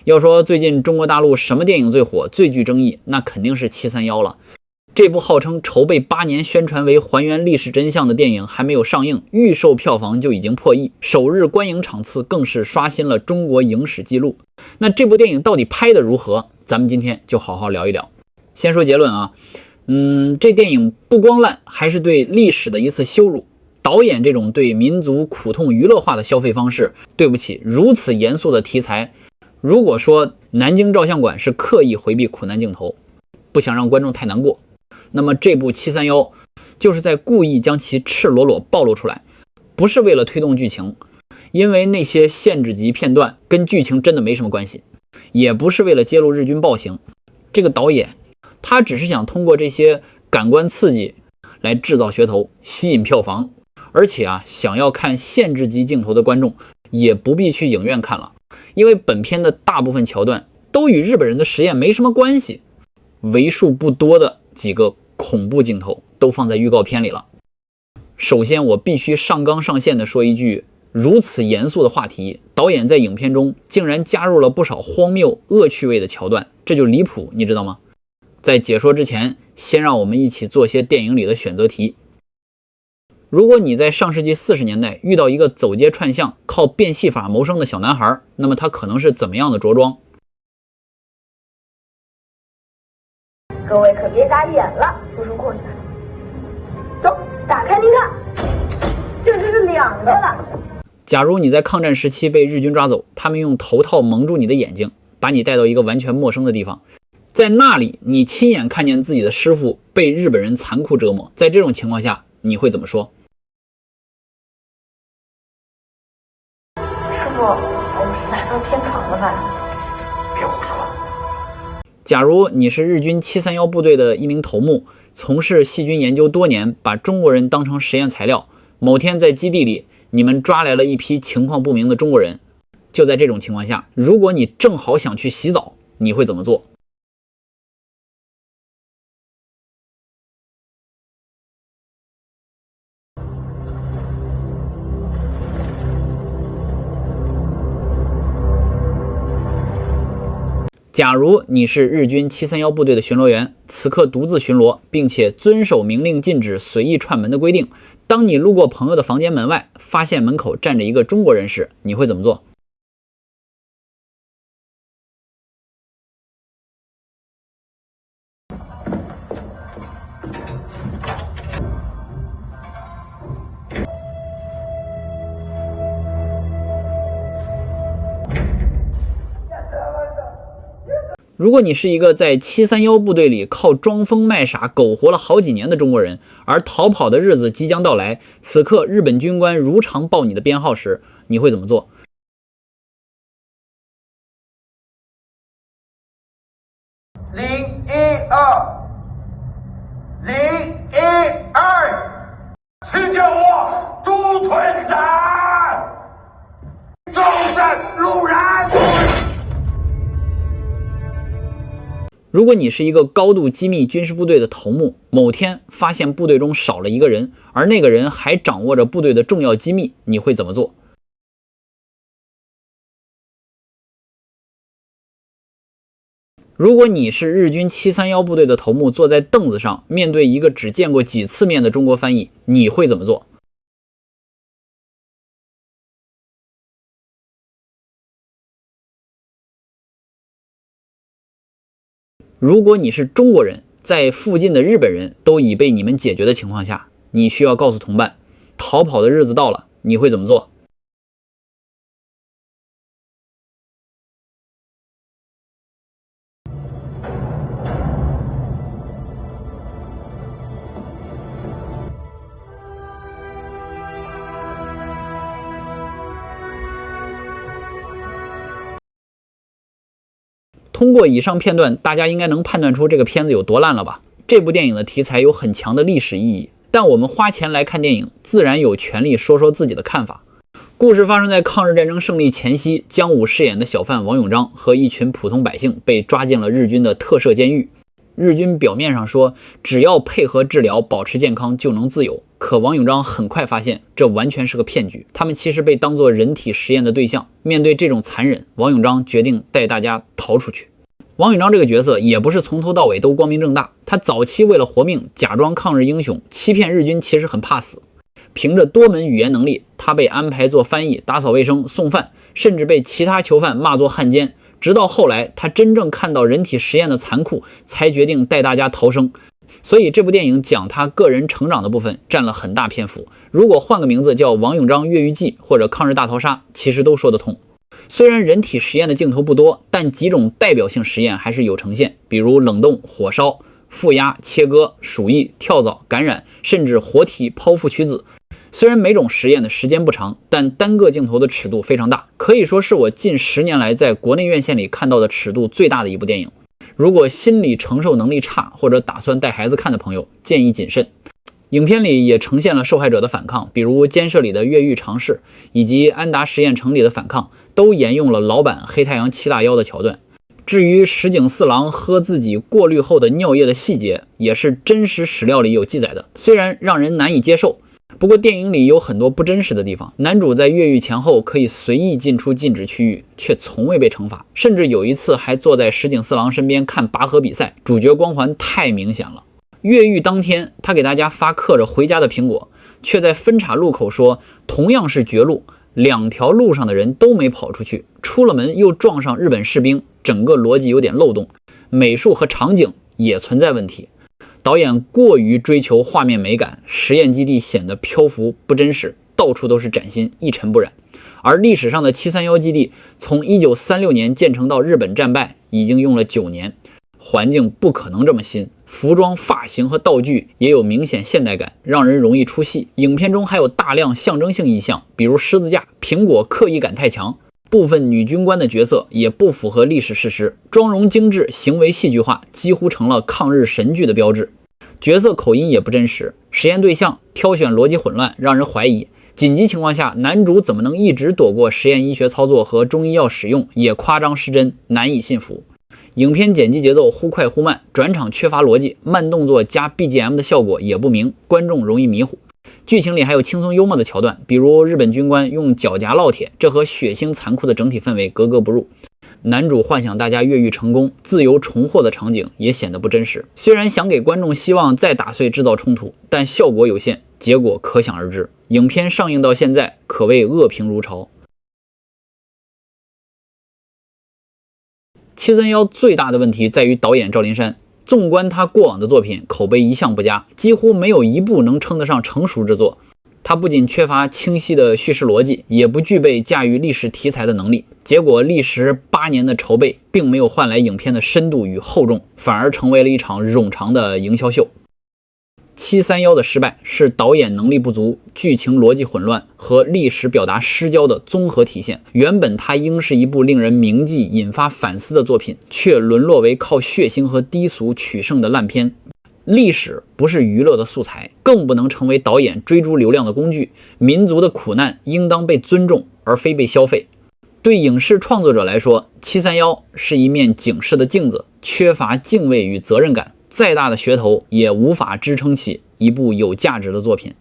要说最近中国大陆什么电影最火、最具争议，那肯定是731了。这部号称筹备8年、宣传为还原历史真相的电影还没有上映，预售票房就已经破亿，首日观影场次更是刷新了中国影史记录。那这部电影到底拍得如何？咱们今天就好好聊一聊。先说结论啊，这电影不光烂，还是对历史的一次羞辱。导演这种对民族苦痛娱乐化的消费方式，对不起，如此严肃的题材，如果说南京照相馆是刻意回避苦难镜头，不想让观众太难过，那么这部731就是在故意将其赤裸裸暴露出来，不是为了推动剧情，因为那些限制级片段跟剧情真的没什么关系，也不是为了揭露日军暴行。这个导演他只是想通过这些感官刺激来制造噱头，吸引票房。而且想要看限制级镜头的观众也不必去影院看了，因为本片的大部分桥段都与日本人的实验没什么关系，为数不多的几个恐怖镜头都放在预告片里了。首先我必须上纲上线的说一句，如此严肃的话题，导演在影片中竟然加入了不少荒谬恶趣味的桥段，这就离谱，你知道吗？在解说之前，先让我们一起做些电影里的选择题。如果你在上世纪40年代遇到一个走街串巷靠变戏法谋生的小男孩，那么他可能是怎么样的着装？各位可别眨眼了，叔叔过去了。走，打开您看，这是2个了。假如你在抗战时期被日军抓走，他们用头套蒙住你的眼睛，把你带到一个完全陌生的地方，在那里你亲眼看见自己的师傅被日本人残酷折磨，在这种情况下你会怎么说？师傅，我们是来到天堂了吧？别胡说。假如你是日军731部队的一名头目，从事细菌研究多年，把中国人当成实验材料，某天在基地里你们抓来了一批情况不明的中国人，就在这种情况下，如果你正好想去洗澡，你会怎么做？假如你是日军731部队的巡逻员，此刻独自巡逻，并且遵守明令禁止随意串门的规定，当你路过朋友的房间门外，发现门口站着一个中国人时，你会怎么做如果你是一个在731部队里靠装疯卖傻苟活了好几年的中国人，而逃跑的日子即将到来，此刻日本军官如常报你的编号时，你会怎么做？012，请叫我独吞山，纵身路人。如果你是一个高度机密军事部队的头目，某天发现部队中少了一个人，而那个人还掌握着部队的重要机密，你会怎么做？如果你是日军731部队的头目，坐在凳子上，面对一个只见过几次面的中国翻译，你会怎么做？如果你是中国人，在附近的日本人都已被你们解决的情况下，你需要告诉同伴，逃跑的日子到了，你会怎么做？通过以上片段，大家应该能判断出这个片子有多烂了吧？这部电影的题材有很强的历史意义，但我们花钱来看电影，自然有权利说说自己的看法。故事发生在抗日战争胜利前夕，姜武饰演的小贩王永章和一群普通百姓被抓进了日军的特设监狱。日军表面上说，只要配合治疗，保持健康就能自由。可王永章很快发现这完全是个骗局，他们其实被当作人体实验的对象。面对这种残忍，王永章决定带大家逃出去。王永章这个角色也不是从头到尾都光明正大，他早期为了活命假装抗日英雄，欺骗日军其实很怕死。凭着多门语言能力，他被安排做翻译、打扫卫生、送饭，甚至被其他囚犯骂作汉奸。直到后来他真正看到人体实验的残酷，才决定带大家逃生。所以这部电影讲他个人成长的部分占了很大篇幅，如果换个名字叫王永章越狱记或者抗日大逃杀，其实都说得通。虽然人体实验的镜头不多，但几种代表性实验还是有呈现，比如冷冻、火烧、负压、切割、鼠疫、跳蚤、感染，甚至活体剖腹取子。虽然每种实验的时间不长，但单个镜头的尺度非常大，可以说是我近10年来在国内院线里看到的尺度最大的一部电影。如果心理承受能力差或者打算带孩子看的朋友，建议谨慎。影片里也呈现了受害者的反抗，比如监舍里的越狱尝试，以及安达实验城里的反抗，都沿用了老版黑太阳7大妖的桥段。至于石井四郎喝自己过滤后的尿液的细节，也是真实史料里有记载的，虽然让人难以接受，不过电影里有很多不真实的地方。男主在越狱前后可以随意进出禁止区域，却从未被惩罚，甚至有一次还坐在石井四郎身边看拔河比赛，主角光环太明显了。越狱当天，他给大家发刻着回家的苹果，却在分岔路口说同样是绝路，2条路上的人都没跑出去，出了门又撞上日本士兵，整个逻辑有点漏洞，美术和场景也存在问题。导演过于追求画面美感，实验基地显得漂浮不真实，到处都是崭新，一尘不染。而历史上的731基地从1936年建成到日本战败已经用了9年，环境不可能这么新，服装、发型和道具也有明显现代感，让人容易出戏。影片中还有大量象征性意象，比如十字架、苹果，刻意感太强。部分女军官的角色也不符合历史事实，妆容精致，行为戏剧化，几乎成了抗日神剧的标志。角色口音也不真实，实验对象挑选逻辑混乱，让人怀疑。紧急情况下，男主怎么能一直躲过实验医学操作和中医药使用，也夸张失真，难以信服。影片剪辑节奏忽快忽慢，转场缺乏逻辑，慢动作加 BGM 的效果也不明，观众容易迷糊。剧情里还有轻松幽默的桥段，比如日本军官用脚夹烙铁，这和血腥残酷的整体氛围格格不入。男主幻想大家越狱成功，自由重获的场景也显得不真实。虽然想给观众希望再打碎制造冲突，但效果有限，结果可想而知。影片上映到现在，可谓恶评如潮。731最大的问题在于导演赵林山，纵观他过往的作品，口碑一向不佳，几乎没有一部能称得上成熟之作。他不仅缺乏清晰的叙事逻辑，也不具备驾驭历史题材的能力。结果历时8年的筹备，并没有换来影片的深度与厚重，反而成为了一场冗长的营销秀。731的失败是导演能力不足、剧情逻辑混乱和历史表达失焦的综合体现。原本它应是一部令人铭记、引发反思的作品，却沦落为靠血腥和低俗取胜的烂片。历史不是娱乐的素材，更不能成为导演追逐流量的工具。民族的苦难应当被尊重，而非被消费。对影视创作者来说，731是一面警示的镜子，缺乏敬畏与责任感，再大的噱头也无法支撑起一部有价值的作品。